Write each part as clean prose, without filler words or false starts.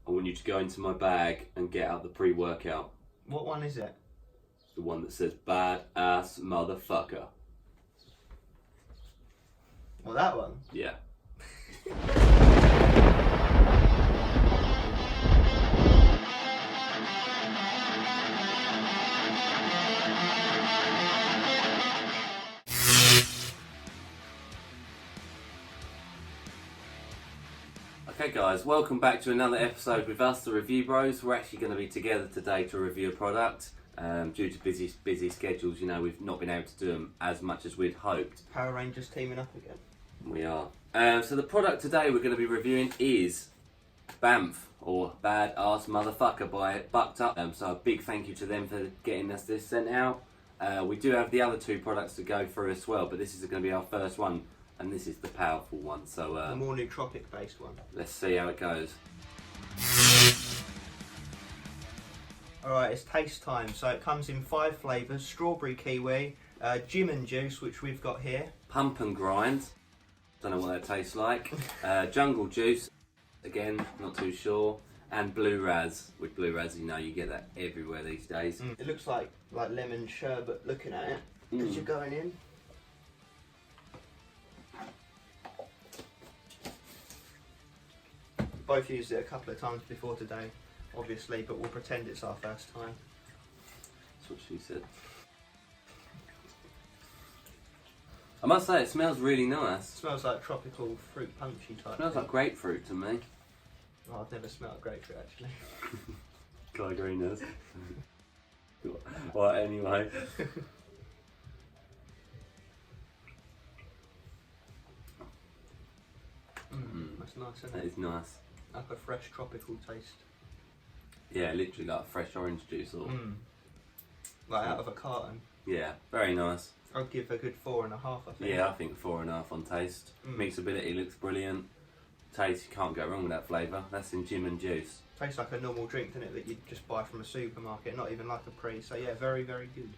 I want you to go into my bag and get out the pre-workout. What one is it? It's the one that says badass motherfucker. Well, that one? Yeah. Okay guys, welcome back to another episode with us, the Review Bros. We're actually going to be together today to review a product. Due to busy schedules, you know, we've not been able to do them as much as we'd hoped. Power Rangers teaming up again. We are. So the product today we're going to be reviewing is BAMF, or Badass Motherfucker by Bucked Up. So a big thank you to them for getting us this sent out. We do have the other two products to go through as well, but this is going to be our first one. And this is the powerful one, so the more nootropic based one. Let's see how it goes. Alright, it's taste time. So it comes in 5 flavours: strawberry kiwi, gym and juice, which we've got here. Pump and grind. Don't know what that tastes like. Jungle juice. Again, not too sure. And blue raz. With blue raz, you know, you get that everywhere these days. It looks like lemon sherbet looking at it, because you're going in. Both used it a couple of times before today, obviously, but we'll pretend it's our first time. That's what she said. I must say, it smells really nice. It smells like tropical fruit punchy type. It smells like grapefruit to me. Oh, I've never smelled grapefruit actually. Guy Green does. Well, anyway. That's nice, isn't it? That is nice. Like a fresh tropical taste. Yeah, literally like fresh orange juice or... Like out of a carton. Yeah, very nice. I'd give a good 4.5, I think. Yeah, I think 4.5 on taste. Mixability looks brilliant. Taste, you can't go wrong with that flavour. That's in gym and juice. Tastes like a normal drink, doesn't it, that you'd just buy from a supermarket, not even like a pre. So yeah, very, very good.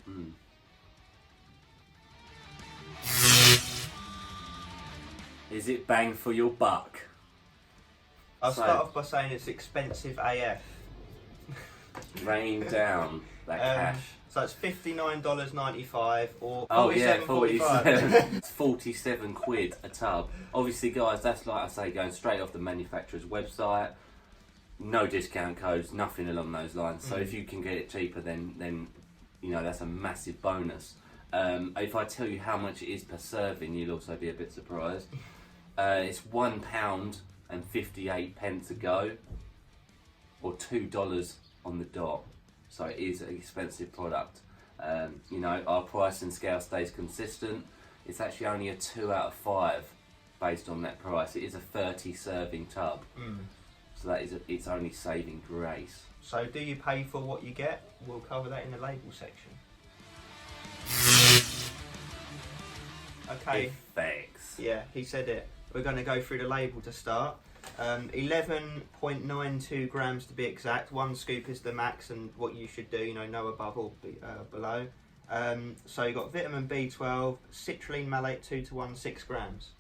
Is it bang for your buck? I'll start off by saying it's expensive AF. Rain down that cash. So it's $59.95 or $47.45. It's 47 quid a tub. Obviously, guys, that's like I say, going straight off the manufacturer's website. No discount codes, nothing along those lines. So if you can get it cheaper, then you know that's a massive bonus. If I tell you how much it is per serving, you'll also be a bit surprised. It's £1 and 58 pence a go, or $2 on the dot. So it is an expensive product. You know, our pricing scale stays consistent. It's actually only a 2 out of 5 based on that price. It is a 30 serving tub. So that is it's only saving grace. So do you pay for what you get? We'll cover that in the label section. Okay. Effects. Yeah, he said it. We're going to go through the label to start. 11.92 grams to be exact. 1 scoop is the max, and what you should do, you know, no above or below. So you've got vitamin B12, citrulline malate 2 to 1, 6 grams.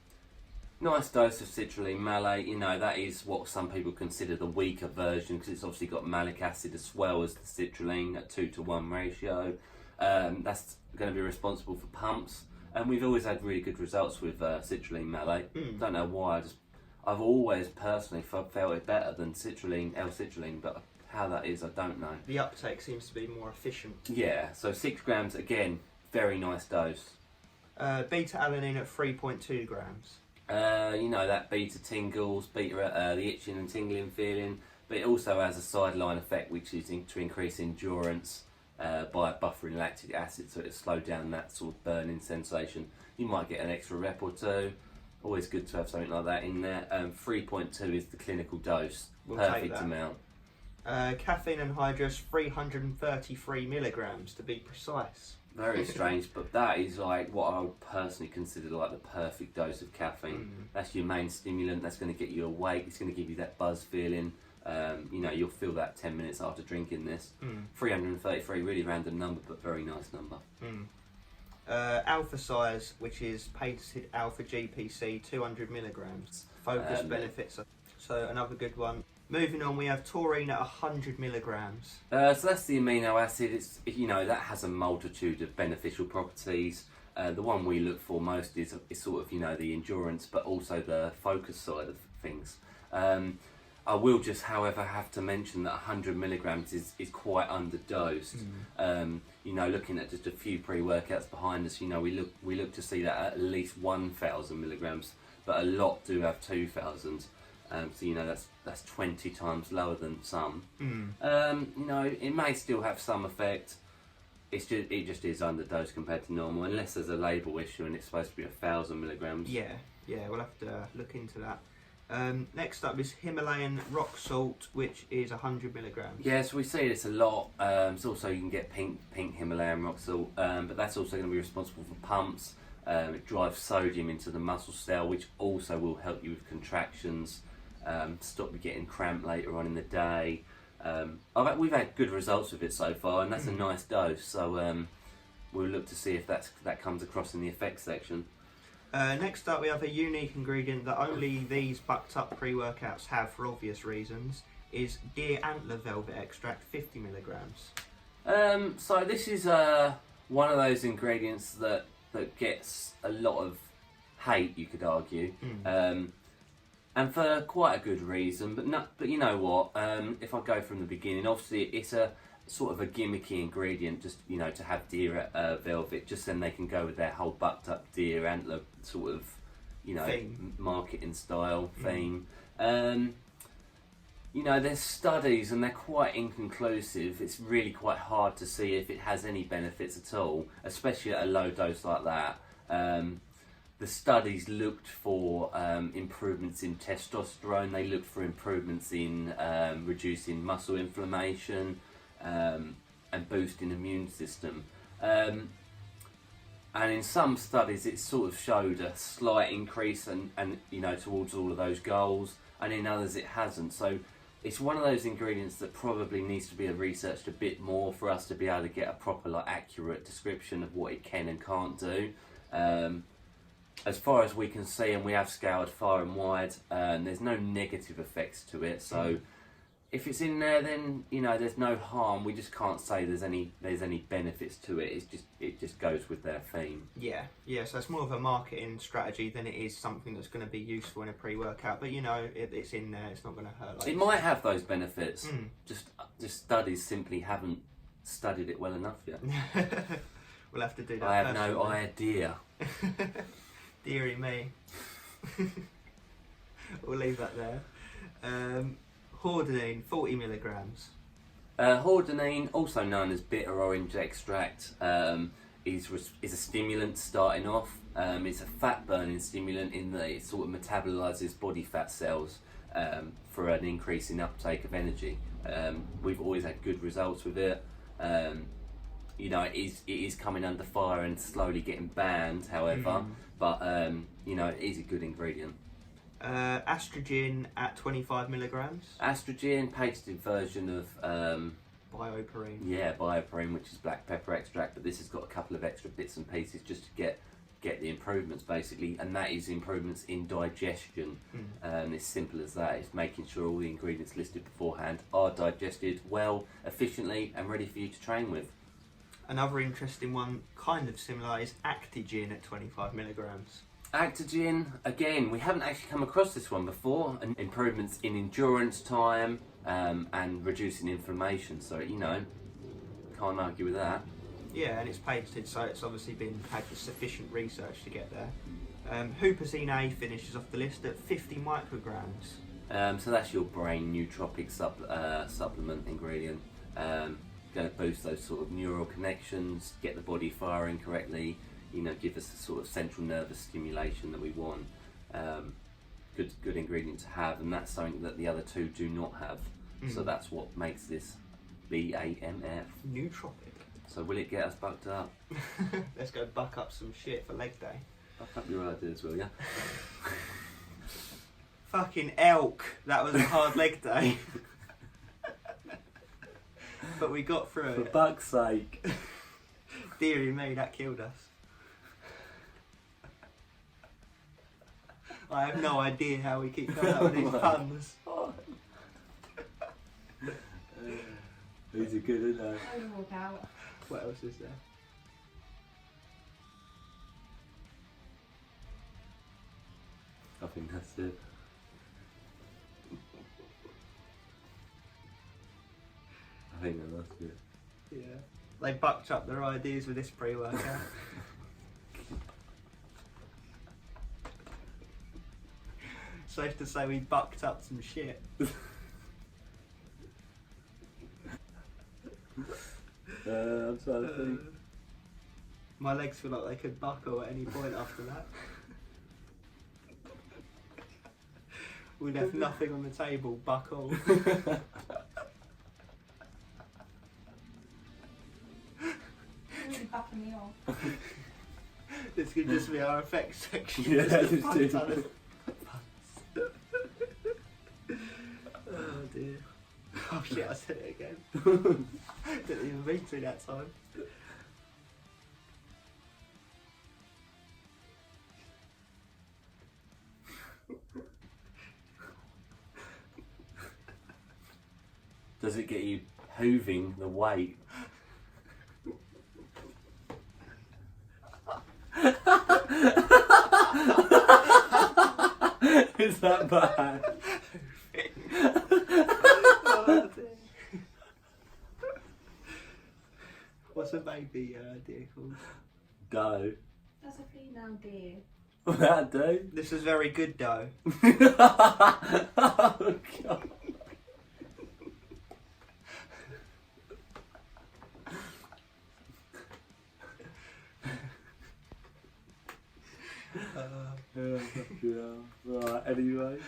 Nice dose of citrulline malate. You know, that is what some people consider the weaker version, because it's obviously got malic acid as well as the citrulline at 2 to 1 ratio. That's going to be responsible for pumps, and we've always had really good results with citrulline malate. Don't know why, I've always personally felt it better than L-citrulline, but how that is, I don't know. The uptake seems to be more efficient. Yeah, so 6 grams, again, very nice dose. Beta-alanine at 3.2 grams. You know, that beta tingles, the itching and tingling feeling, but it also has a sideline effect, which is to increase endurance by buffering lactic acid, so it slow down that sort of burning sensation. You might get an extra rep or two. Always good to have something like that in there. 3.2 is the clinical dose. We'll Perfect amount. Caffeine anhydrous, 333 milligrams to be precise. Very strange, but that is like what I would personally consider like the perfect dose of caffeine. That's your main stimulant. That's going to get you awake. It's going to give you that buzz feeling. You know, you'll feel that 10 minutes after drinking this. 333, really random number, but very nice number. Alpha size, which is patented alpha GPC, 200 milligrams. Focus benefits. So another good one. Moving on, we have taurine at 100 milligrams. So that's the amino acid. It's, you know, that has a multitude of beneficial properties. The one we look for most is sort of, you know, the endurance, but also the focus side of things. I will just, however, have to mention that 100 milligrams is quite underdosed. You know, looking at just a few pre-workouts behind us, you know, we look to see that at least 1,000 milligrams, but a lot do have 2,000. So you know that's 20 times lower than some. You know, it may still have some effect. It just is underdosed compared to normal, unless there's a label issue and it's supposed to be 1,000 milligrams. Yeah, we'll have to look into that. Next up is Himalayan rock salt, which is 100 milligrams. Yeah, so we see this a lot. So also you can get pink Himalayan rock salt, but that's also going to be responsible for pumps. It drives sodium into the muscle cell, which also will help you with contractions, stop you getting cramp later on in the day. We've had good results with it so far, and that's a nice dose. So we'll look to see if that comes across in the effects section. Next up, we have a unique ingredient that only these bucked up pre-workouts have for obvious reasons. Is deer antler velvet extract, 50 milligrams. So this is one of those ingredients that gets a lot of hate, you could argue, and for quite a good reason. But you know what? If I go from the beginning, obviously it's a sort of a gimmicky ingredient, just, you know, to have deer velvet. Just then they can go with their whole bucked up deer antler sort of, you know, marketing style theme. You know, there's studies and they're quite inconclusive. It's really quite hard to see if it has any benefits at all, especially at a low dose like that. The studies looked for improvements in testosterone. They looked for improvements in reducing muscle inflammation and boosting immune system. And in some studies it sort of showed a slight increase and you know, towards all of those goals, and in others it hasn't. So it's one of those ingredients that probably needs to be researched a bit more for us to be able to get a proper, like, accurate description of what it can and can't do. As far as we can see, and we have scoured far and wide, there's no negative effects to it. So if it's in there, then, you know, there's no harm. We just can't say there's any benefits to it. It just goes with their theme. Yeah. So it's more of a marketing strategy than it is something that's going to be useful in a pre-workout. But you know, it's in there. It's not going to hurt. Like it might have those benefits. Just studies simply haven't studied it well enough yet. We'll have to do that. I have no idea. Deary me. We'll leave that there. Hordenine, 40 milligrams. Hordenine, also known as bitter orange extract, is a stimulant starting off. It's a fat burning stimulant in that it sort of metabolises body fat cells for an increase in uptake of energy. We've always had good results with it. You know, it is coming under fire and slowly getting banned, however, but you know, it is a good ingredient. Estrogen at 25 milligrams. Estrogen, patented version of Bioperine. Yeah, bioperine, which is black pepper extract, but this has got a couple of extra bits and pieces just to get the improvements, basically, and that is improvements in digestion. It's simple as that. It's making sure all the ingredients listed beforehand are digested well, efficiently, and ready for you to train with. Another interesting one, kind of similar, is Actigen at 25 milligrams. Actigen, again, we haven't actually come across this one before. And improvements in endurance time and reducing inflammation. So, you know, can't argue with that. Yeah, and it's patented, so it's obviously had sufficient research to get there. Huperzine A finishes off the list at 50 micrograms. So that's your brain nootropic supplement ingredient. Going to boost those sort of neural connections, get the body firing correctly, you know, give us the sort of central nervous stimulation that we want. Good ingredient to have, and that's something that the other two do not have. So that's what makes this BAMF. Nootropic. So will it get us bucked up? Let's go buck up some shit for leg day. Buck up your ideas, will ya? Fucking elk. That was a hard leg day. But we got through it. For buck's sake. Deary me, that killed us. I have no idea how we keep coming up with these puns. These are good, aren't they? I'm gonna walk out. What else is there? I think that's it. I think that must be it. Yeah. They bucked up their ideas with this pre-workout. Safe to say we bucked up some shit. I'm trying to think. My legs feel like they could buckle at any point after that. We left nothing on the table, buckle. You're really bucking me off. This could just be our effects section. Yeah, Just a just fun do ton that. of- Oh dear. Oh shit, I said it again. Didn't even mean to that time. Does it get you hooving the weight? Is that bad? Oh, dear. What's a baby deer called? Dough. That's a female deer. What that do? This is very good dough. Oh god. Yeah, fucking hell. Right, anyway.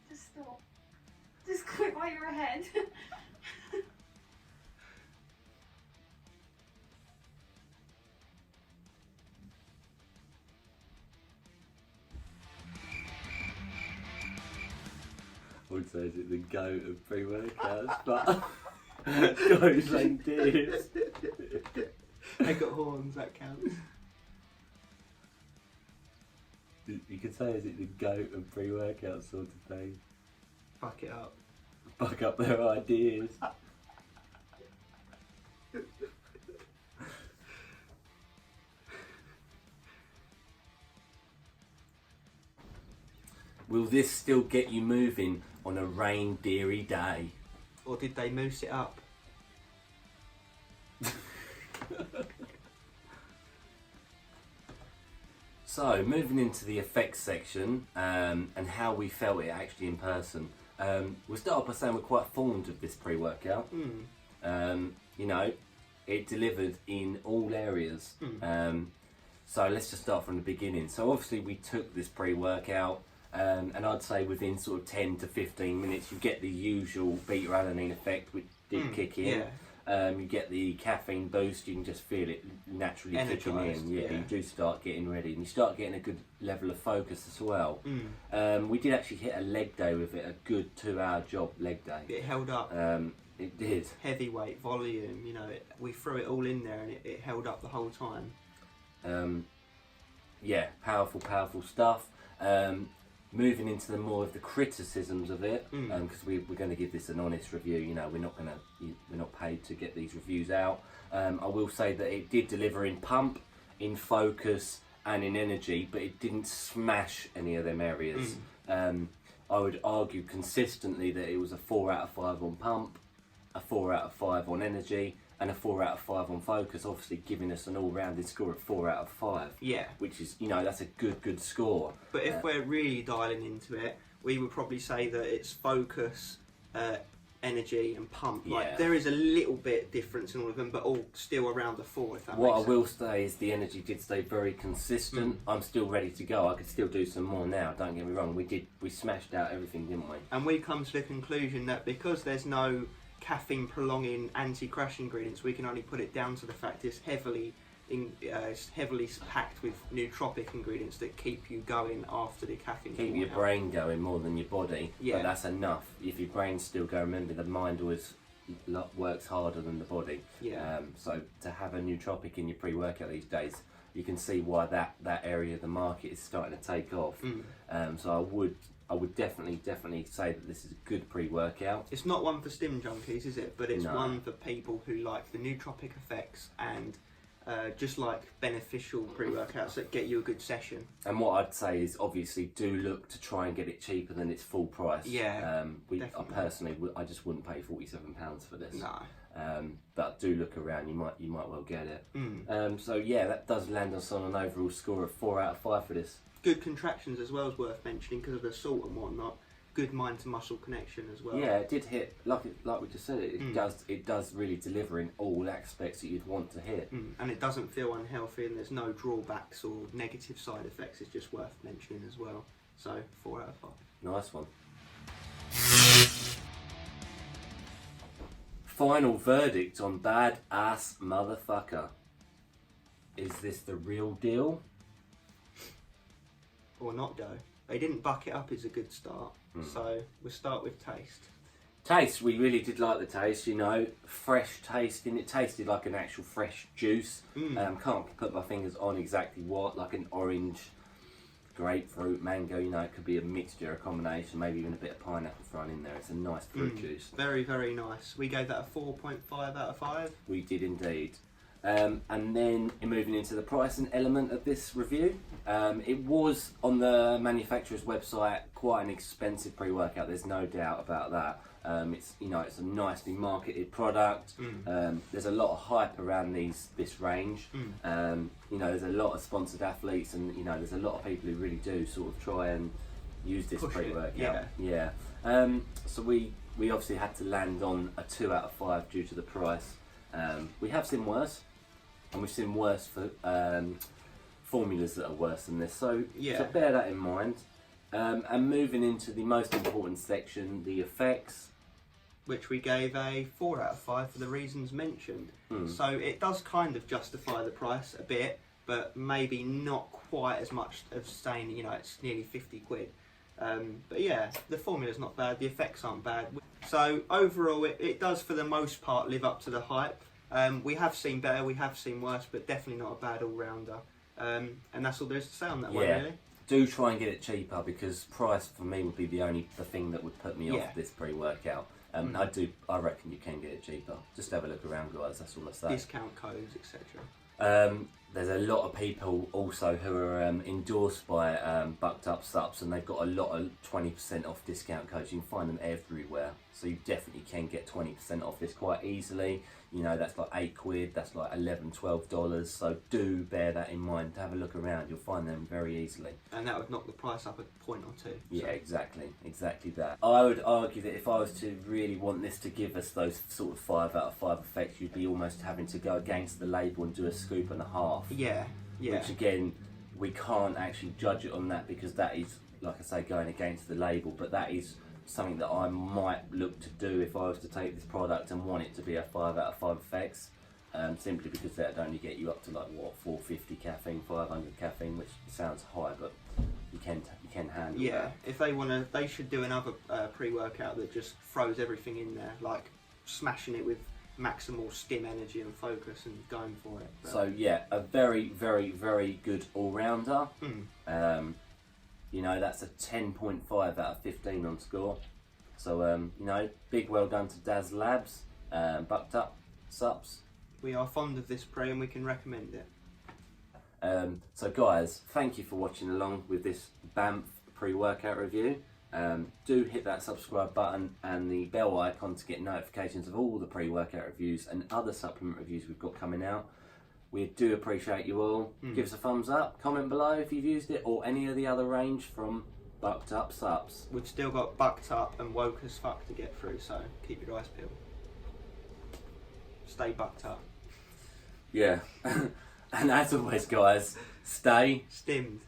Just stop. Just quit while you're ahead. I would say is it the goat of pre-workouts, but goats ain't deers. They got horns, that counts. You could say is it the goat of pre-workout sort of thing. Fuck it up. Buck up their ideas. Will this still get you moving on a reindeery day? Or did they moose it up? So, moving into the effects section and how we felt it actually in person. We'll start off by saying we're quite fond of this pre-workout. You know, it delivered in all areas. So let's just start from the beginning. So obviously we took this pre-workout and I'd say within sort of 10 to 15 minutes you get the usual beta-alanine effect, which did kick in. You get the caffeine boost, you can just feel it naturally kicking in. Yeah, you do start getting ready and you start getting a good level of focus as well. We did actually hit a leg day with it, a good 2-hour job leg day. It held up. It did. Heavyweight, volume, you know, we threw it all in there and it held up the whole time. Yeah, powerful stuff. Moving into the more of the criticisms of it, because we're going to give this an honest review. You know, we're not paid to get these reviews out. I will say that it did deliver in pump, in focus, and in energy, but it didn't smash any of them areas. I would argue consistently that it was a 4 out of 5 on pump, a 4 out of 5 on energy, and a 4 out of 5 on focus, obviously giving us an all-rounded score of 4 out of 5. Yeah. Which is, you know, that's a good score. But if we're really dialing into it, we would probably say that it's focus, energy and pump. Yeah. Like, there is a little bit difference in all of them, but all still around the 4, if that What I makes will sense. say is the energy did stay very consistent. I'm still ready to go. I could still do some more now, don't get me wrong. We smashed out everything, didn't we? And we come to the conclusion that because there's no caffeine prolonging anti-crash ingredients, we can only put it down to the fact it's heavily packed with nootropic ingredients that keep you going after the caffeine. Keep your brain going more than your body, Yeah. but that's enough. If your brain's still going, remember the mind always works harder than the body. Yeah. So to have a nootropic in your pre-workout these days, you can see why that area of the market is starting to take off. So I would definitely say that this is a good pre-workout. It's not one for stim junkies, is it? But it's No. one for people who like the nootropic effects and just like beneficial pre-workouts that get you a good session. And what I'd say is obviously do look to try and get it cheaper than its full price. Yeah, I definitely. personally, I just wouldn't pay £47 for this. No. But do look around, you might well get it. So yeah, that does land us on an overall score of 4 out of 5 for this. Good contractions as well is worth mentioning because of the salt and whatnot. Good mind to muscle connection as well. Yeah, it did hit like we just said. It does really deliver in all aspects that you'd want to hit. And it doesn't feel unhealthy, and there's no drawbacks or negative side effects. It's just worth mentioning as well. So 4 out of 5. Nice one. Final verdict on Bad Ass Motherfucker. Is this the real deal? Or not go. They didn't buck it up is a good start. So we'll start with taste. Taste, we really did like the taste, you know, fresh tasting. It tasted like an actual fresh juice. Can't put my fingers on exactly what, like an orange, grapefruit, mango, you know, it could be a mixture, a combination, maybe even a bit of pineapple thrown in there. It's a nice fruit juice. Very, very nice. We gave that a 4.5 out of 5. We did indeed. And then moving into the pricing element of this review, it was on the manufacturer's website quite an expensive pre-workout. There's no doubt about that. It's it's a nicely marketed product. There's a lot of hype around this range. There's a lot of sponsored athletes, and there's a lot of people who really do sort of try and use this Push it, pre-workout. yeah. So we obviously had to land on a 2 out of 5 due to the price. We have seen worse, and we've seen worse for formulas that are worse than this. So bear that in mind. And moving into the most important section, the effects, which we gave a 4 out of 5 for the reasons mentioned. So it does kind of justify the price a bit, but maybe not quite as much of saying, it's nearly 50 quid. But yeah, the formula's not bad, the effects aren't bad. So overall, it does for the most part live up to the hype. We have seen better, we have seen worse, but definitely not a bad all-rounder. And that's all there is to say on that one, really. Do try and get it cheaper, because price for me would be the thing that would put me off this pre-workout. I reckon you can get it cheaper. Just have a look around, guys, that's all I say. Discount codes, etc. There's a lot of people also who are endorsed by Bucked Up Subs, and they've got a lot of 20% off discount codes. You can find them everywhere, so you definitely can get 20% off this quite easily. That's like £8, that's like $11, $12. So do bear that in mind. Have a look around, you'll find them very easily. And that would knock the price up a point or two. Yeah, exactly that. I would argue that if I was to really want this to give us those sort of 5 out of 5 effects, you'd be almost having to go against the label and do a scoop and a half. Yeah. Which again, we can't actually judge it on that, because that is, like I say, going against the label. But that is something that I might look to do if I was to take this product and want it to be a 5 out of 5 effects. Simply because that would only get you up to 450 caffeine, 500 caffeine, which sounds high, but you can handle that. If they should do another pre-workout that just throws everything in there, like smashing it with maximal stim energy and focus and going for it. But so yeah, a very, very, very good all-rounder. That's a 10.5 out of 15 on score. So big well done to Daz Labs, Bucked Up Subs. We are fond of this pre and we can recommend it. So guys, thank you for watching along with this BAMF pre-workout review. Do hit that subscribe button and the bell icon to get notifications of all the pre-workout reviews and other supplement reviews we've got coming out. We do appreciate you all. Give us a thumbs up, comment below if you've used it, or any of the other range from Bucked Up Subs. We've still got Bucked Up and Woke as Fuck to get through, so keep your eyes peeled. Stay bucked up. Yeah. And as always, guys, stay Stimmed.